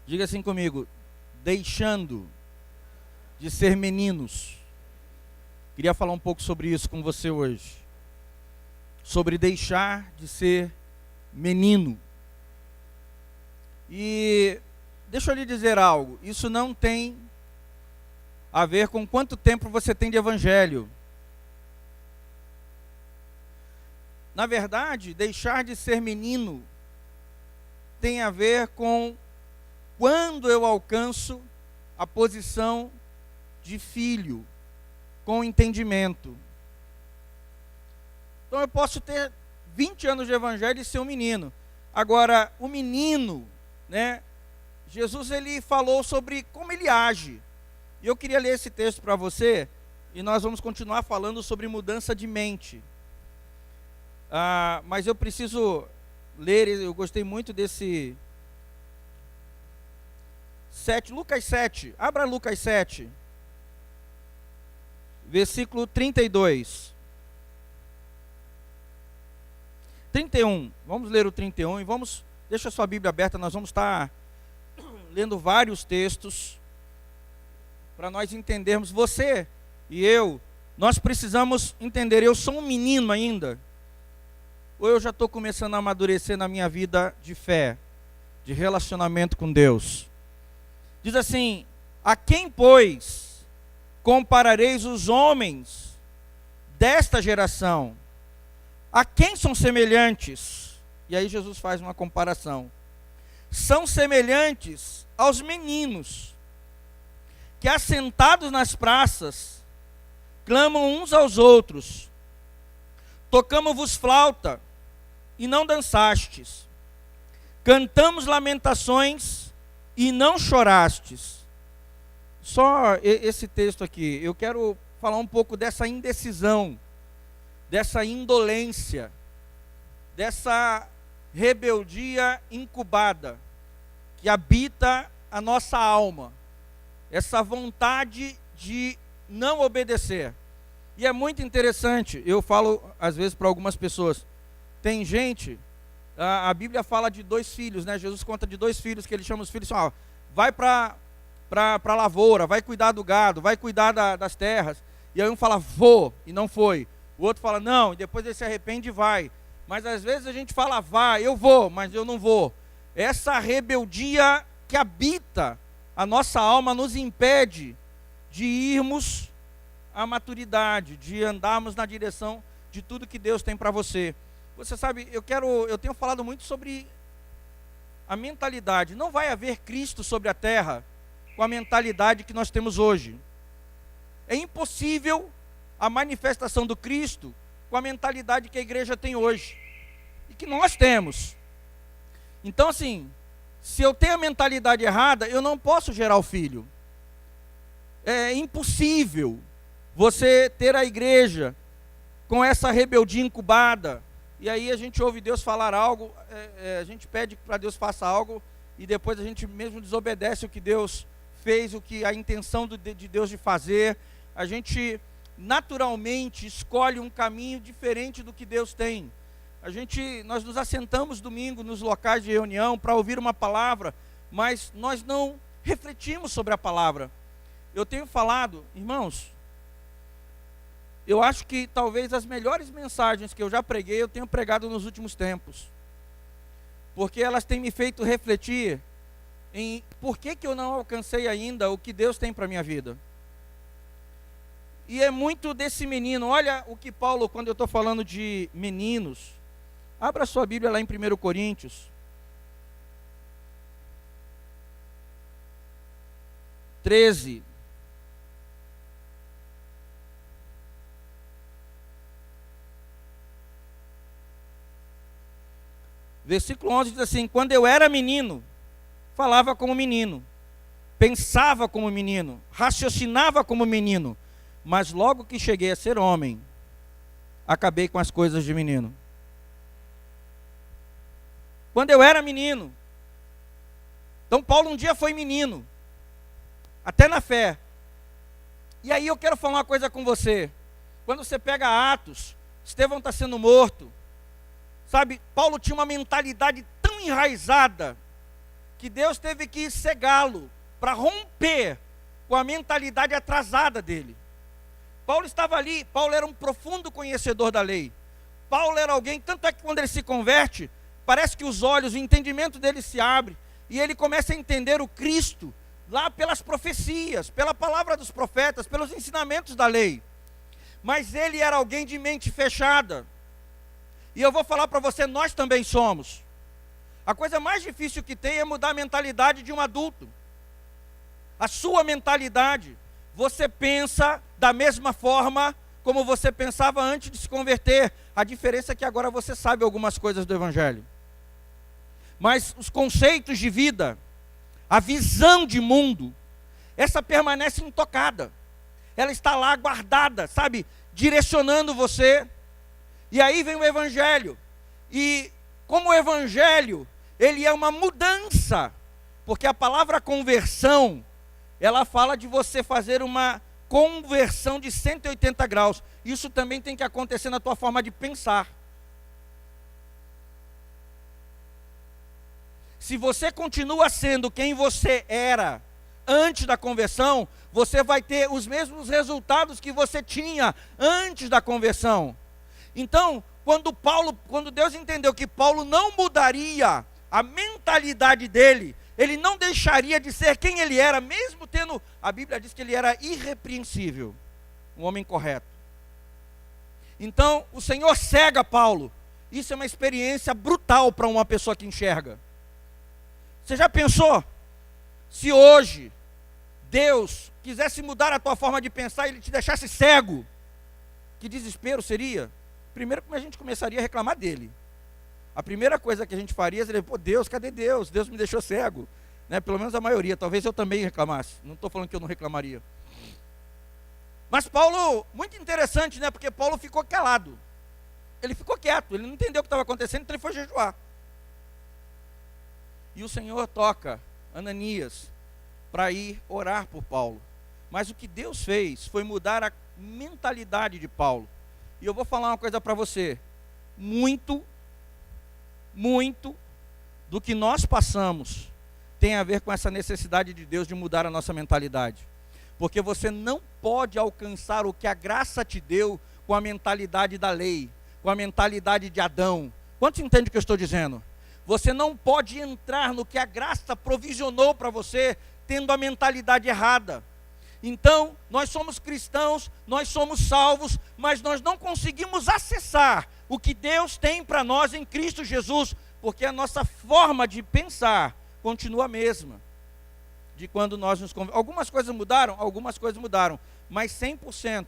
Diga assim comigo: deixando de ser meninos. Queria falar um pouco sobre isso com você hoje. Sobre deixar de ser menino. E deixa eu lhe dizer algo: isso não tem a ver com quanto tempo você tem de evangelho. Na verdade, deixar de ser menino tem a ver com quando eu alcanço a posição de filho, com entendimento. Então eu posso ter 20 anos de evangelho e ser um menino. Agora, o menino, né? Jesus, ele falou sobre como ele age. E eu queria ler esse texto para você, e nós vamos continuar falando sobre mudança de mente. Mas eu preciso ler, eu gostei muito desse 7, Lucas 7, abra Lucas 7, versículo 32. 31, vamos ler o 31 e deixa a sua Bíblia aberta, nós vamos estar lendo vários textos, para nós entendermos, você e eu, nós precisamos entender, eu sou um menino ainda, ou eu já estou começando a amadurecer na minha vida de fé, de relacionamento com Deus. Diz assim: a quem, pois, comparareis os homens desta geração? A quem são semelhantes? E aí Jesus faz uma comparação. São semelhantes aos meninos, que assentados nas praças, clamam uns aos outros: tocamo-vos flauta, e não dançastes. Cantamos lamentações, e não chorastes. Só esse texto aqui, eu quero falar um pouco dessa indecisão, dessa indolência, dessa rebeldia incubada, que habita a nossa alma, essa vontade de não obedecer. E é muito interessante, eu falo às vezes para algumas pessoas, tem gente, a Bíblia fala de 2 filhos, né? Jesus conta de 2 filhos, que ele chama os filhos assim: vai para a lavoura, vai cuidar do gado, vai cuidar das terras. E aí um fala, vou, e não foi. O outro fala, não, e depois ele se arrepende e vai. Mas às vezes a gente fala, vai, eu vou, mas eu não vou. Essa rebeldia que habita a nossa alma nos impede de irmos à maturidade, de andarmos na direção de tudo que Deus tem para você. Você sabe, eu tenho falado muito sobre a mentalidade. Não vai haver Cristo sobre a terra com a mentalidade que nós temos hoje. É impossível a manifestação do Cristo com a mentalidade que a igreja tem hoje e que nós temos. Então, assim, se eu tenho a mentalidade errada, eu não posso gerar o filho. É impossível você ter a igreja com essa rebeldia incubada. E aí a gente ouve Deus falar algo, a gente pede para Deus faça algo, e depois a gente mesmo desobedece o que Deus fez, o que a intenção de Deus de fazer. A gente naturalmente escolhe um caminho diferente do que Deus tem. Nós nos assentamos domingo nos locais de reunião para ouvir uma palavra, mas nós não refletimos sobre a palavra. Eu tenho falado, irmãos, eu acho que talvez as melhores mensagens que eu já preguei, eu tenho pregado nos últimos tempos. Porque elas têm me feito refletir em por que eu não alcancei ainda o que Deus tem para a minha vida. E é muito desse menino. Olha o que Paulo, quando eu estou falando de meninos, abra sua Bíblia lá em 1 Coríntios 13. Versículo 11 diz assim: quando eu era menino, falava como menino, pensava como menino, raciocinava como menino, mas logo que cheguei a ser homem, acabei com as coisas de menino. Quando eu era menino. Então Paulo um dia foi menino, até na fé. E aí eu quero falar uma coisa com você. Quando você pega Atos, Estevão está sendo morto. Sabe, Paulo tinha uma mentalidade tão enraizada que Deus teve que cegá-lo para romper com a mentalidade atrasada dele. Paulo estava ali, Paulo era um profundo conhecedor da lei. Paulo era alguém, tanto é que quando ele se converte, parece que os olhos, o entendimento dele se abre, e ele começa a entender o Cristo, lá pelas profecias, pela palavra dos profetas, pelos ensinamentos da lei. Mas ele era alguém de mente fechada. E eu vou falar para você, nós também somos. A coisa mais difícil que tem é mudar a mentalidade de um adulto. A sua mentalidade. Você pensa da mesma forma como você pensava antes de se converter. A diferença é que agora você sabe algumas coisas do Evangelho. Mas os conceitos de vida, a visão de mundo, essa permanece intocada. Ela está lá guardada, sabe? Direcionando você. E aí vem o Evangelho. E como o Evangelho, ele é uma mudança. Porque a palavra conversão, ela fala de você fazer uma conversão de 180 graus. Isso também tem que acontecer na tua forma de pensar. Se você continua sendo quem você era antes da conversão, você vai ter os mesmos resultados que você tinha antes da conversão. Então, quando Deus entendeu que Paulo não mudaria a mentalidade dele, ele não deixaria de ser quem ele era, mesmo tendo, a Bíblia diz que ele era irrepreensível, um homem correto. Então, o Senhor cega Paulo. Isso é uma experiência brutal para uma pessoa que enxerga. Você já pensou? Se hoje Deus quisesse mudar a tua forma de pensar e ele te deixasse cego, que desespero seria? Primeiro que a gente começaria a reclamar dele. A primeira coisa que a gente faria é dizer, pô, Deus, cadê Deus? Deus me deixou cego. Né? Pelo menos a maioria, talvez eu também reclamasse. Não estou falando que eu não reclamaria. Mas Paulo, muito interessante, né? Porque Paulo ficou calado. Ele ficou quieto, ele não entendeu o que estava acontecendo, então ele foi jejuar. E o Senhor toca Ananias para ir orar por Paulo. Mas o que Deus fez foi mudar a mentalidade de Paulo. E eu vou falar uma coisa para você. Muito do que nós passamos tem a ver com essa necessidade de Deus de mudar a nossa mentalidade. Porque você não pode alcançar o que a graça te deu com a mentalidade da lei, com a mentalidade de Adão. Quantos entendem o que eu estou dizendo? Você não pode entrar no que a graça provisionou para você, tendo a mentalidade errada. Então, nós somos cristãos, nós somos salvos, mas nós não conseguimos acessar o que Deus tem para nós em Cristo Jesus, porque a nossa forma de pensar continua a mesma. De quando nós nos convertemos. Algumas coisas mudaram, mas 100%,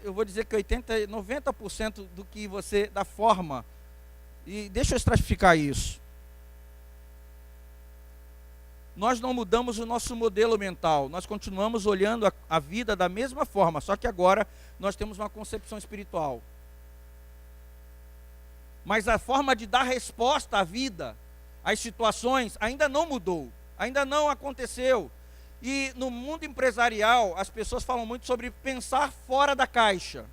eu vou dizer que 90% do que você, da forma, e deixa eu estratificar isso. Nós não mudamos o nosso modelo mental, nós continuamos olhando a vida da mesma forma, só que agora nós temos uma concepção espiritual. Mas a forma de dar resposta à vida, às situações, ainda não mudou, ainda não aconteceu. E no mundo empresarial, as pessoas falam muito sobre pensar fora da caixa.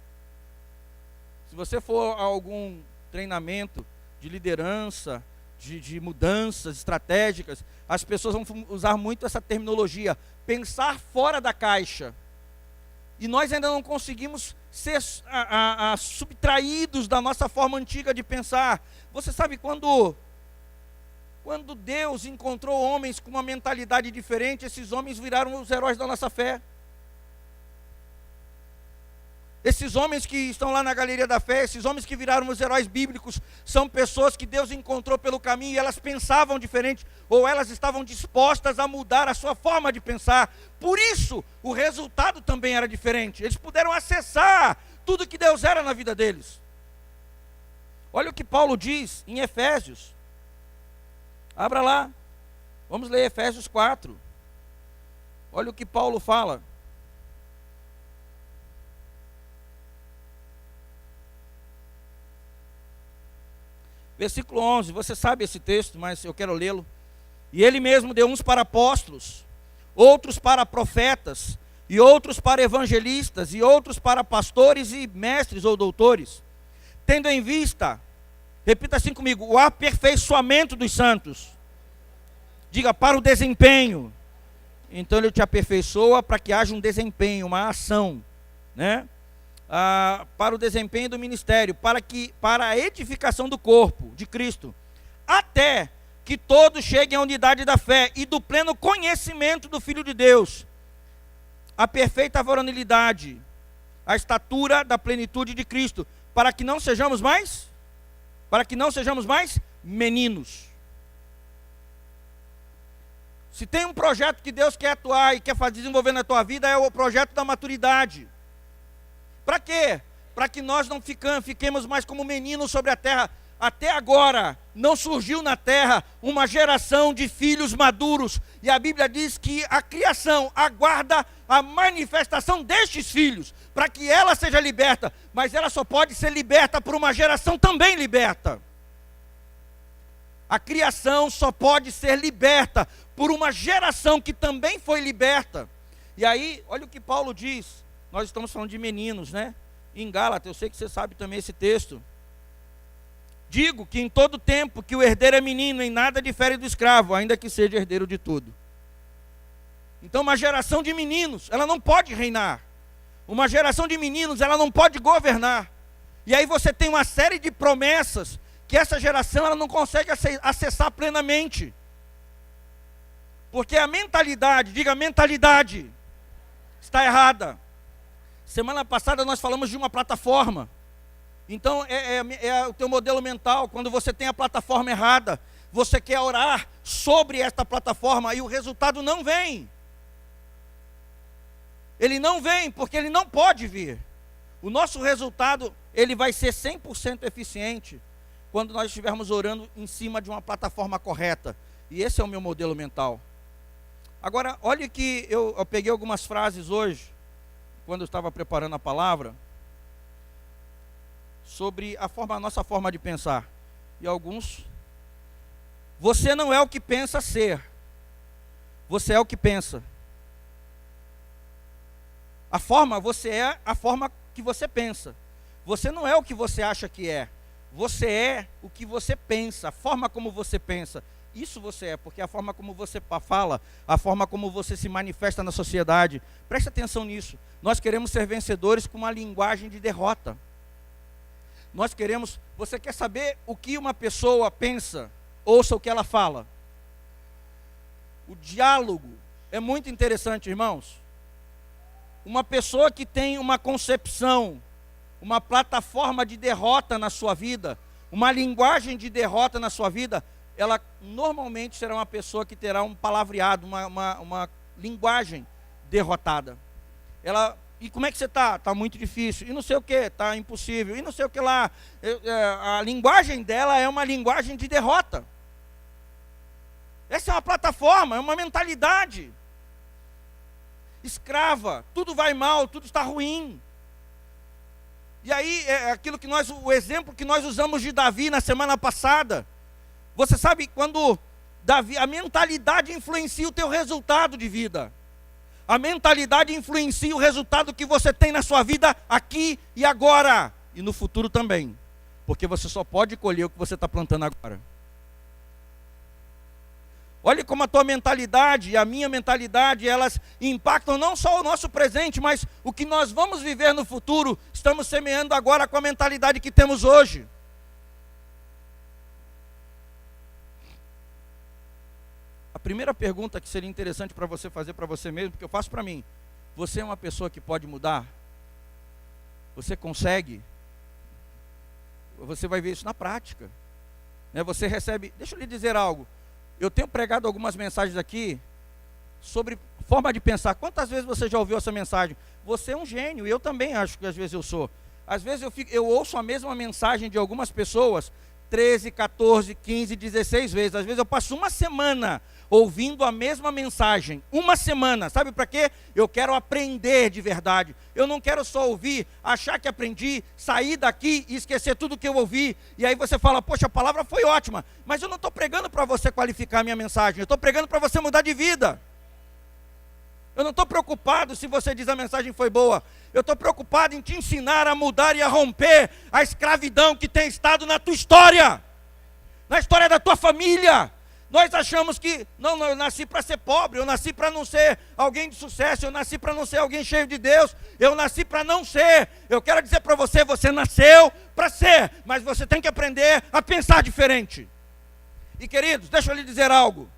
Se você for a algum treinamento de liderança, de mudanças estratégicas, as pessoas vão usar muito essa terminologia, pensar fora da caixa. E nós ainda não conseguimos ser subtraídos da nossa forma antiga de pensar. Você sabe quando Deus encontrou homens com uma mentalidade diferente, esses homens viraram os heróis da nossa fé. Esses homens que estão lá na galeria da fé, esses homens que viraram os heróis bíblicos, são pessoas que Deus encontrou pelo caminho e elas pensavam diferente, ou elas estavam dispostas a mudar a sua forma de pensar. Por isso, o resultado também era diferente. Eles puderam acessar tudo que Deus era na vida deles. Olha o que Paulo diz em Efésios. Abra lá, vamos ler Efésios 4. Olha o que Paulo fala. Versículo 11, você sabe esse texto, mas eu quero lê-lo. E ele mesmo deu uns para apóstolos, outros para profetas, e outros para evangelistas, e outros para pastores e mestres ou doutores, tendo em vista, repita assim comigo, o aperfeiçoamento dos santos, Diga, para o desempenho. Então ele te aperfeiçoa para que haja um desempenho, uma ação, né? Para o desempenho do ministério, para a edificação do corpo de Cristo, até que todos cheguem à unidade da fé e do pleno conhecimento do Filho de Deus, a perfeita varonilidade, a estatura da plenitude de Cristo, para que não sejamos mais meninos. Se tem um projeto que Deus quer atuar e quer desenvolver na tua vida, é o projeto da maturidade. Para quê? Para que nós não fiquemos mais como meninos sobre a terra. Até agora, não surgiu na terra uma geração de filhos maduros. E a Bíblia diz que a criação aguarda a manifestação destes filhos, para que ela seja liberta. Mas ela só pode ser liberta por uma geração também liberta. A criação só pode ser liberta por uma geração que também foi liberta. E aí, olha o que Paulo diz. Nós estamos falando de meninos, né? Em Gálatas, eu sei que você sabe também esse texto. Digo que em todo tempo que o herdeiro é menino, em nada difere do escravo, ainda que seja herdeiro de tudo. Então uma geração de meninos, ela não pode reinar. Uma geração de meninos, ela não pode governar. E aí você tem uma série de promessas que essa geração ela não consegue acessar plenamente. Porque a mentalidade, diga mentalidade, está errada. Semana passada nós falamos de uma plataforma. Então é o teu modelo mental. Quando você tem a plataforma errada, você quer orar sobre esta plataforma e o resultado não vem. Ele não vem porque ele não pode vir. O nosso resultado, ele vai ser 100% eficiente quando nós estivermos orando em cima de uma plataforma correta. E esse é o meu modelo mental. Agora, olha que eu peguei algumas frases hoje, quando eu estava preparando a palavra, sobre a nossa forma de pensar. E alguns, você não é o que pensa ser, você é o que pensa. Você é a forma que você pensa. Você não é o que você acha que é. Você é o que você pensa, a forma como você pensa. Isso você é, porque a forma como você fala, a forma como você se manifesta na sociedade. Preste atenção nisso. Nós queremos ser vencedores com uma linguagem de derrota. Você quer saber o que uma pessoa pensa? Ouça o que ela fala. O diálogo é muito interessante, irmãos. Uma pessoa que tem uma concepção, uma plataforma de derrota na sua vida, uma linguagem de derrota na sua vida, ela normalmente será uma pessoa que terá um palavreado, uma linguagem derrotada. E como é que você está? Está muito difícil. E não sei o que, está impossível. E não sei o que lá. A linguagem dela é uma linguagem de derrota. Essa é uma plataforma, é uma mentalidade escrava. Tudo vai mal, tudo está ruim. E aí, o exemplo que nós usamos de Davi na semana passada. Você sabe, quando a mentalidade influencia o teu resultado de vida. A mentalidade influencia o resultado que você tem na sua vida aqui e agora. E no futuro também. Porque você só pode colher o que você está plantando agora. Olha como a tua mentalidade e a minha mentalidade, elas impactam não só o nosso presente, mas o que nós vamos viver no futuro. Estamos semeando agora com a mentalidade que temos hoje. A primeira pergunta que seria interessante para você fazer para você mesmo, porque eu faço para mim: você é uma pessoa que pode mudar? Você consegue? Você vai ver isso na prática. Você recebe... Deixa eu lhe dizer algo. Eu tenho pregado algumas mensagens aqui sobre forma de pensar. Quantas vezes você já ouviu essa mensagem? Você é um gênio, e eu também acho que às vezes eu sou. Às vezes eu ouço a mesma mensagem de algumas pessoas 13, 14, 15, 16 vezes. Às vezes eu passo uma semana ouvindo a mesma mensagem. Uma semana. Sabe para quê? Eu quero aprender de verdade. Eu não quero só ouvir, achar que aprendi, sair daqui e esquecer tudo que eu ouvi. E aí você fala: poxa, a palavra foi ótima. Mas eu não estou pregando para você qualificar a minha mensagem. Eu estou pregando para você mudar de vida. Eu não estou preocupado se você diz a mensagem foi boa. Eu estou preocupado em te ensinar a mudar e a romper a escravidão que tem estado na tua história. Na história da tua família. Nós achamos que, não, eu nasci para ser pobre, eu nasci para não ser alguém de sucesso, eu nasci para não ser alguém cheio de Deus, eu nasci para não ser. Eu quero dizer para você, você nasceu para ser, mas você tem que aprender a pensar diferente. E queridos, deixa eu lhe dizer algo.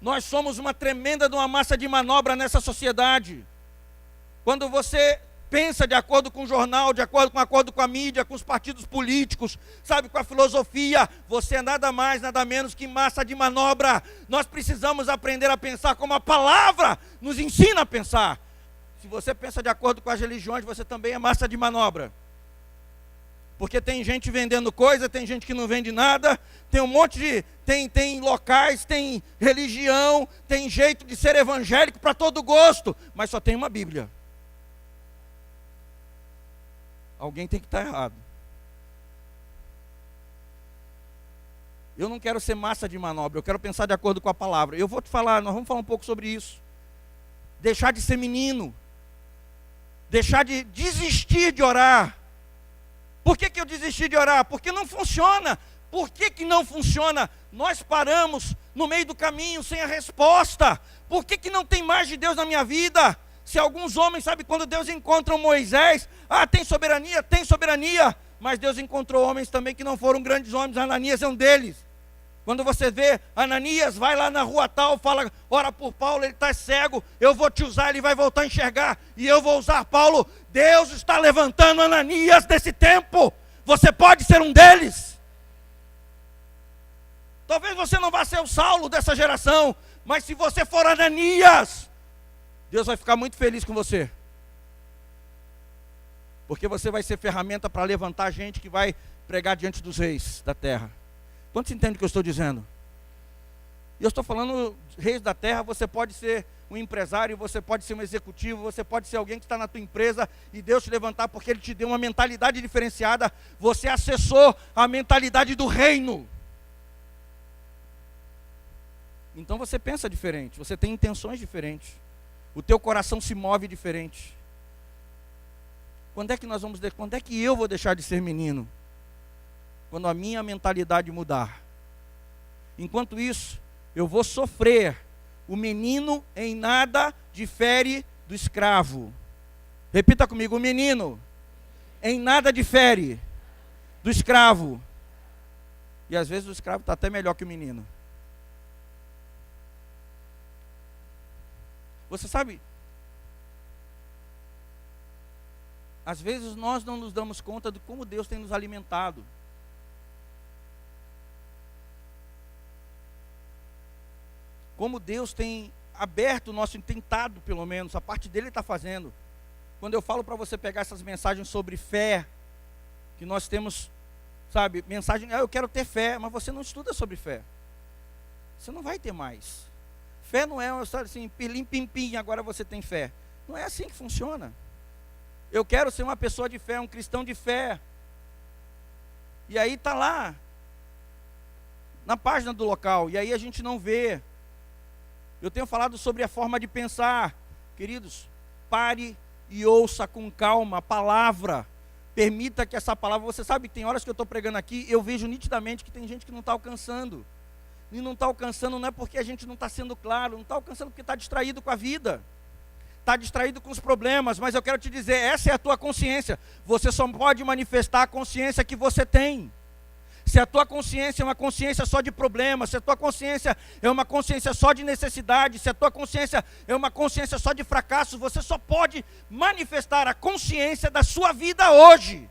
Nós somos uma tremenda de uma massa de manobra nessa sociedade. Quando você pensa de acordo com o jornal, de acordo com a mídia, com os partidos políticos, sabe, com a filosofia, você é nada mais, nada menos que massa de manobra. Nós precisamos aprender a pensar como a palavra nos ensina a pensar. Se você pensa de acordo com as religiões, você também é massa de manobra. Porque tem gente vendendo coisa, tem gente que não vende nada, tem um monte de... Tem locais, tem religião, tem jeito de ser evangélico para todo gosto, mas só tem uma Bíblia. Alguém tem que estar errado. Eu não quero ser massa de manobra, eu quero pensar de acordo com a palavra. Eu vou te falar, nós vamos falar um pouco sobre isso. Deixar de ser menino. Deixar de desistir de orar. Por que eu desisti de orar? Porque não funciona. Por que não funciona? Nós paramos no meio do caminho sem a resposta. Por que não tem mais de Deus na minha vida? Se alguns homens, sabe, quando Deus encontra Moisés, tem soberania, mas Deus encontrou homens também que não foram grandes homens, Ananias é um deles. Quando você vê Ananias, vai lá na rua tal, fala, ora por Paulo, ele está cego, eu vou te usar, ele vai voltar a enxergar, e eu vou usar Paulo. Deus está levantando Ananias desse tempo, você pode ser um deles. Talvez você não vá ser o Saulo dessa geração, mas se você for Ananias, Deus vai ficar muito feliz com você. Porque você vai ser ferramenta para levantar gente que vai pregar diante dos reis da terra. Quantos entendem o que eu estou dizendo? E eu estou falando reis da terra, você pode ser um empresário, você pode ser um executivo, você pode ser alguém que está na tua empresa e Deus te levantar porque Ele te deu uma mentalidade diferenciada. Você acessou a mentalidade do reino. Então você pensa diferente, você tem intenções diferentes. O teu coração se move diferente. Quando é que eu vou deixar de ser menino? Quando a minha mentalidade mudar. Enquanto isso, eu vou sofrer. O menino em nada difere do escravo. Repita comigo, o menino em nada difere do escravo. E às vezes o escravo está até melhor que o menino. Você sabe, às vezes nós não nos damos conta de como Deus tem nos alimentado. Como Deus tem aberto o nosso, tentado pelo menos, a parte dele está fazendo. Quando eu falo para você pegar essas mensagens sobre fé, que nós temos, sabe, mensagem, eu quero ter fé, mas você não estuda sobre fé. Você não vai ter mais. Fé não é uma história assim, pilim, pim, pim, agora você tem fé. Não é assim que funciona. Eu quero ser uma pessoa de fé, um cristão de fé. E aí está lá, na página do local, e aí a gente não vê. Eu tenho falado sobre a forma de pensar. Queridos, pare e ouça com calma a palavra. Permita que essa palavra, você sabe que tem horas que eu estou pregando aqui, eu vejo nitidamente que tem gente que não está alcançando. E não está alcançando não é porque a gente não está sendo claro, não está alcançando porque está distraído com a vida. Está distraído com os problemas, mas eu quero te dizer, essa é a tua consciência. Você só pode manifestar a consciência que você tem. Se a tua consciência é uma consciência só de problemas, se a tua consciência é uma consciência só de necessidade, se a tua consciência é uma consciência só de fracassos, você só pode manifestar a consciência da sua vida hoje.